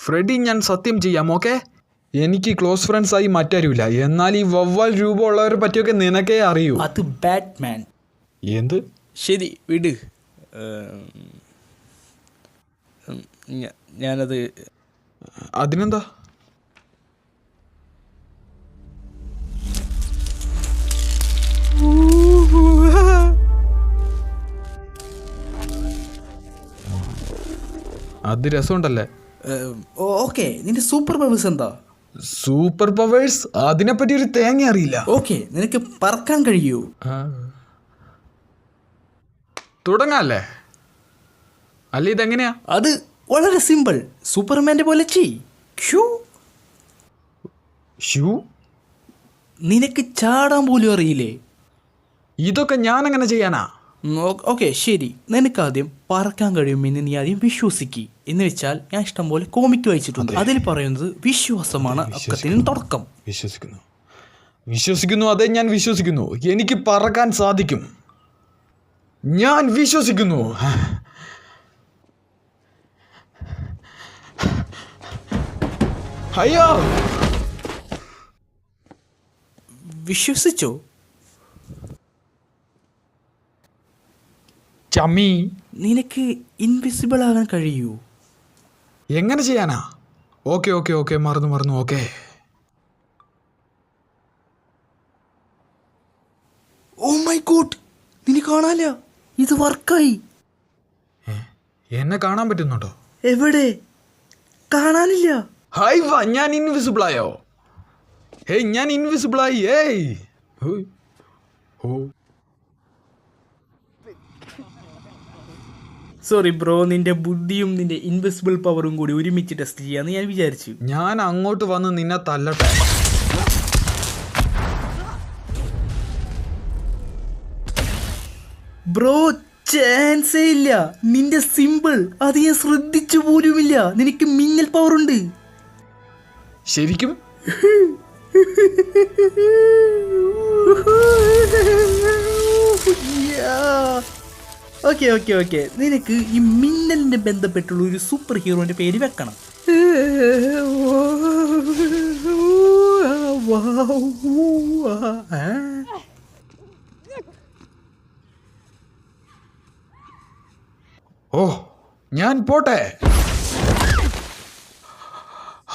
Freddy, ഞാൻ സത്യം ചെയ്യാം. ഓക്കെ, എനിക്ക് ക്ലോസ് ഫ്രണ്ട്സായി മറ്റാരുമില്ല. എന്നാൽ ഈ വവ്വാൽ രൂപമുള്ളവരെ പറ്റിയൊക്കെ നിനക്കേ അറിയൂ. അത് ബാറ്റ്മാൻ. എന്ത്? ശരി, വിട്. ഞാനത് അതിനെന്താ? അത് രസമുണ്ടല്ലേ? ഓക്കെ, നിന്റെ സൂപ്പർ പവേഴ്സ് എന്താ? Super powers? അതിനെപ്പറ്റി ഒരു തേങ്ങ അറിയില്ല. ഓക്കെ, നിനക്ക് പറക്കാൻ കഴിയൂ? തുടങ്ങാല്ലേ? അല്ല, ഇതെങ്ങനെയാ? അത് വളരെ സിമ്പിൾ. സൂപ്പർമാൻ്റെ പോലെ നിനക്ക് ചാടാൻ പോലും അറിയില്ലേ? ഇതൊക്കെ ഞാൻ എങ്ങനെ ചെയ്യാനാ? ഓക്കെ, ശരി. നിനക്കാദ്യം പറക്കാൻ കഴിയുമെന്ന് നീ ആദ്യം വിശ്വസിക്കുക. എന്ന് വെച്ചാൽ ഞാൻ ഇഷ്ടം പോലെ കോമിക്ക് വായിച്ചിട്ടുണ്ട്. അതിൽ പറയുന്നത് വിശ്വാസമാണ് ഒക്കത്തിനും തുടക്കം. വിശ്വസിക്കുന്നു. അതെ, ഞാൻ വിശ്വസിക്കുന്നു. എനിക്ക് പറക്കാൻ സാധിക്കും. ഞാൻ വിശ്വസിക്കുന്നു. അയ്യോ, വിശ്വസിച്ചോ? ചമ്മി, നിനക്ക് ഇൻവിസിബിൾ ആകാൻ കഴിയൂ? എങ്ങനെ ചെയ്യാനാ? ഓക്കെ, മറന്നു. ഓക്കെ. ഓ മൈ ഗോഡ്, നിന്നെ കാണാല്ല. ഇത് വർക്കായി. എന്നെ കാണാൻ പറ്റുന്നുണ്ടോ? എവിടെ? കാണാനില്ല. ഹായ് വാ, ഞാൻ ഇൻവിസിബിൾ ആയോ? ഹേയ്, ഞാൻ ഇൻവിസിബിൾ ആയി. സോറി ബ്രോ, നിന്റെ ബുദ്ധിയും നിന്റെ ഇൻവിസിബിൾ പവറും കൂടി ഒരുമിച്ച് ടെസ്റ്റ് ചെയ്യാന്ന് ഞാൻ വിചാരിച്ചു. ഞാൻ അങ്ങോട്ട് വന്ന് നിന്നെ തല്ലട്ടെ. ബ്രോ, ചാൻസേ ഇല്ല. നിന്റെ സിമ്പിൾ അത് ഞാൻ ശ്രദ്ധിച്ചു പോലുമില്ല. നിനക്ക് മിന്നൽ പവർ ഉണ്ട്. ശരിക്കും? ഓക്കെ, നിനക്ക് ഈ മിന്നലിന്റെ ബന്ധപ്പെട്ടുള്ള ഒരു സൂപ്പർ ഹീറോന്റെ പേര് വെക്കണം. ഓ, ഞാൻ പോട്ടെ.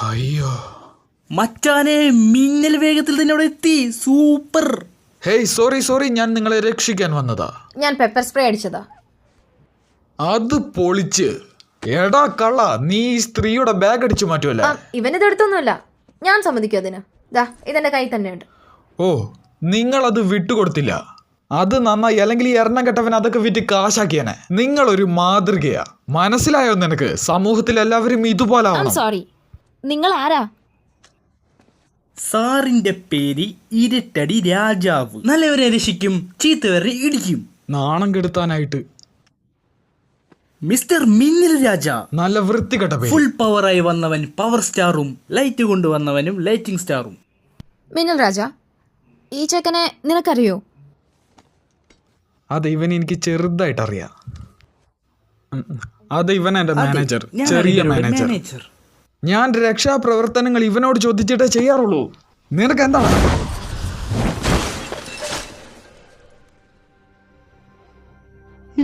അയ്യോ മച്ചാനെ, മിന്നൽ വേഗത്തിൽ തന്നെ അവിടെ എത്തി. സൂപ്പർ. ഹേയ്, സോറി, ഞാൻ നിങ്ങളെ രക്ഷിക്കാൻ വന്നതാ. ഞാൻ പെപ്പർ സ്പ്രേ അടിച്ചതാ. അത് പൊളിച്ച്. എടാ കള്ള, നീ ഈ സ്ത്രീയുടെ ബാഗ് അടിച്ചു മാറ്റുമല്ല. ഇവനിത് എടുത്തൊന്നുമില്ല. ഞാൻ സമ്മതിക്കും അതിന്. ദാ, ഇതെന്റെ കൈ തന്നെയുണ്ട്. ഓ, നിങ്ങളത് വിട്ടുകൊടുത്തില്ല. അത് നന്നായി. അല്ലെങ്കിൽ ഈ എണ്ണം കെട്ടവൻ അതൊക്കെ വിറ്റ് കാശാക്കിയനെ. നിങ്ങളൊരു മാതൃകയാ. മനസ്സിലായോ നിനക്ക്? സമൂഹത്തിൽ എല്ലാവരും ഇതുപോലെ ആവണം. സോറി, നിങ്ങൾ ആരാ? സാറിന്റെ പേര് ഇരട്ടടി രാജാവ്. നല്ലവരെ രക്ഷിക്കും, ചീത്തവരെ ഇടിക്കും. നാണം കെടുത്താനായിട്ട് മിസ്റ്റർ മിന്നൽ രാജ. നല്ല വൃത്തികെട്ട പേര്. ഫുൾ പവറായി വന്നവൻ പവർ സ്റ്റാറും, ലൈറ്റ് കൊണ്ടുവന്നവനും ലൈറ്റിംഗ് സ്റ്റാറും. മിന്നൽ രാജ, ഈ ചെക്കനെ നിനക്കറിയോ? അത് ഇവൻ എനിക്ക് ചെറുതായിട്ട് അറിയാം. അത് ഇവൻ എന്റെ മാനേജർ, ചെറിയ മാനേജർ. ഞാൻ രക്ഷാപ്രവർത്തനങ്ങൾ ഇവനോട് ചോദിച്ചിട്ടേ ചെയ്യാറുള്ളൂ. നിനക്ക് എന്താണ്?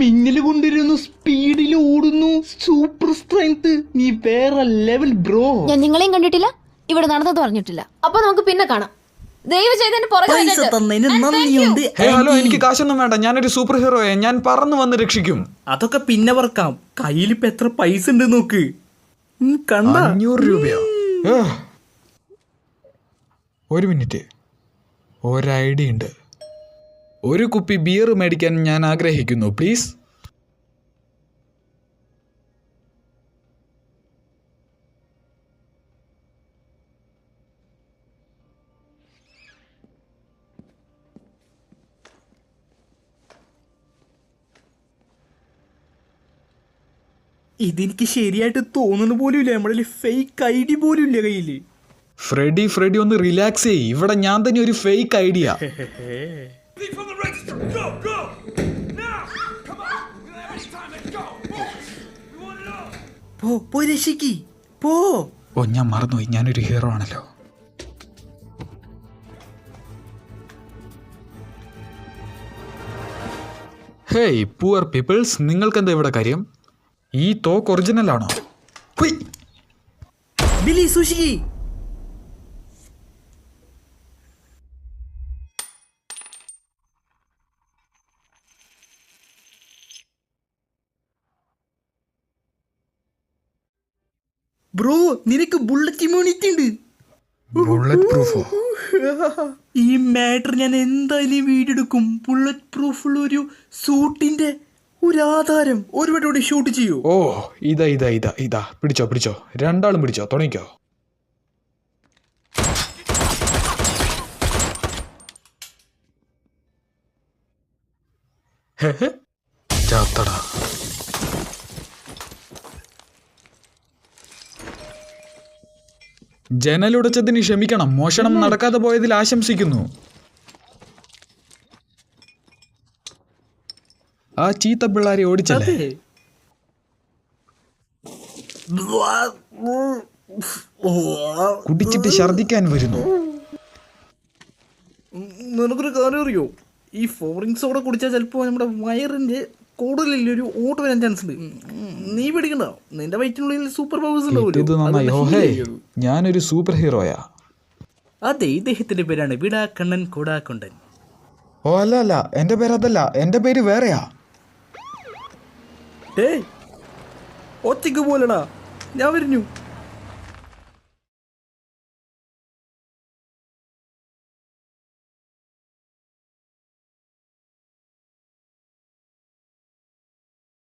മിന്നൽ കൊണ്ടിരുന്നു, സ്പീഡിൽ ഓടുന്നു, സൂപ്പർ സ്ട്രെങ്ത്. നീ വേറെ ലെവൽ ബ്രോ. ഞാൻ നിങ്ങളെയും കണ്ടിട്ടില്ല, ഇവിടെ നടന്നത് പറഞ്ഞിട്ടില്ല. അപ്പൊ നമുക്ക് പിന്നെ കാണാം. ദയവ് ചെയ്തതിന് ഹലോ, എനിക്ക് കാശൊന്നും വേണ്ട. ഞാനൊരു സൂപ്പർ ഹീറോയെ. ഞാൻ പറന്നു വന്ന് രക്ഷിക്കും. അതൊക്കെ പിന്നെ പറക്കാം. കയ്യിലിപ്പോ എത്ര പൈസ ഉണ്ട് നോക്ക്. 500 രൂപയോ? ഒരു മിനിറ്റ്, ഒരു ഐഡിയ ഉണ്ട്. ഒരു കുപ്പി ബിയർ മേടിക്കാൻ ഞാൻ ആഗ്രഹിക്കുന്നു, പ്ലീസ്. ഇതെനിക്ക് ശരിയായിട്ട് തോന്നുന്നു പോലുമില്ല. നമ്മുടെ ഫേക്ക് ഐഡി പോലും ഇല്ല കയ്യില്. ഫ്രെഡി ഒന്ന് റിലാക്സ് ചെയ്യ്. ഇവിടെ ഞാൻ തന്നെ ഒരു ഫേക്ക് ഐഡിയ. പോ രക്ഷിക്ക്, പോ. ഓ ഞാൻ മറന്നുപോയി, ഞാനൊരു ഹീറോ ആണല്ലോ. ഹേയ് പുവർ പീപ്പിൾസ്, നിങ്ങൾക്കെന്താ ഇവിടെ കാര്യം? ഈ തോക്ക് ഒറിജിനൽ ആണോ? ഹുയ്. ബിലി സുഷി. ബ്രോ, നിനക്ക് ബുള്ളറ്റ് ഇമ്മ്യൂണിറ്റി ഉണ്ട്. ബുള്ളറ്റ് പ്രൂഫോ? ഈ മാറ്റർ ഞാൻ എന്തായാലും വീഡിയോ എടുക്കും. ബുള്ളറ്റ് പ്രൂഫുള്ള ഒരു സൂട്ടിന്റെ ഒരു ആധാരം ഒരു വട്ടോടെ ഷൂട്ട് ചെയ്യൂ. ഓ ഇതാ പിടിച്ചോ, രണ്ടാളും പിടിച്ചോ, തുടങ്ങിക്കോ. ചാത്തടാ. ജനലുടച്ചതിന് ക്ഷമിക്കണം, മോഷണം നടക്കാതെ പോയതിൽ ആശംസിക്കുന്നു. ആ ചീത്ത പിള്ളാരെ ഓടിച്ചല്ലേ? അതെ. കുടിച്ചിട്ട് ഛർദിക്കാൻ വരുന്നു. നിനക്കൊരു കാര്യം അറിയോ? ഈ ഫോറിൻ സോഡ കുടിച്ചാൽ ചിലപ്പോൾ നമ്മുടെ വയറിന്റെ കൂടുതൽ ഒരു ഓട്ട് വരാൻ ചാൻസ് ഉണ്ട്. നീ പേടിക്കണ്ട, നിന്റെ വയറ്റിനുള്ളിൽ സൂപ്പർ പവേഴ്സ് ഇത് നന്നായി. ഓ ഹേ, ഞാനൊരു സൂപ്പർ ഹീറോയാ. അതെ, ഇദ്ദേഹത്തിന്റെ പേരാണ് വിടാക്കണ്ണൻ കൂടാക്കൊണ്ടൻ. ഓ അല്ല, എന്റെ പേര് അതല്ല, എന്റെ പേര് വേറെയാ. ഒറ്റയ്ക്ക് പോലടാ, ഞാൻ വരുന്നു.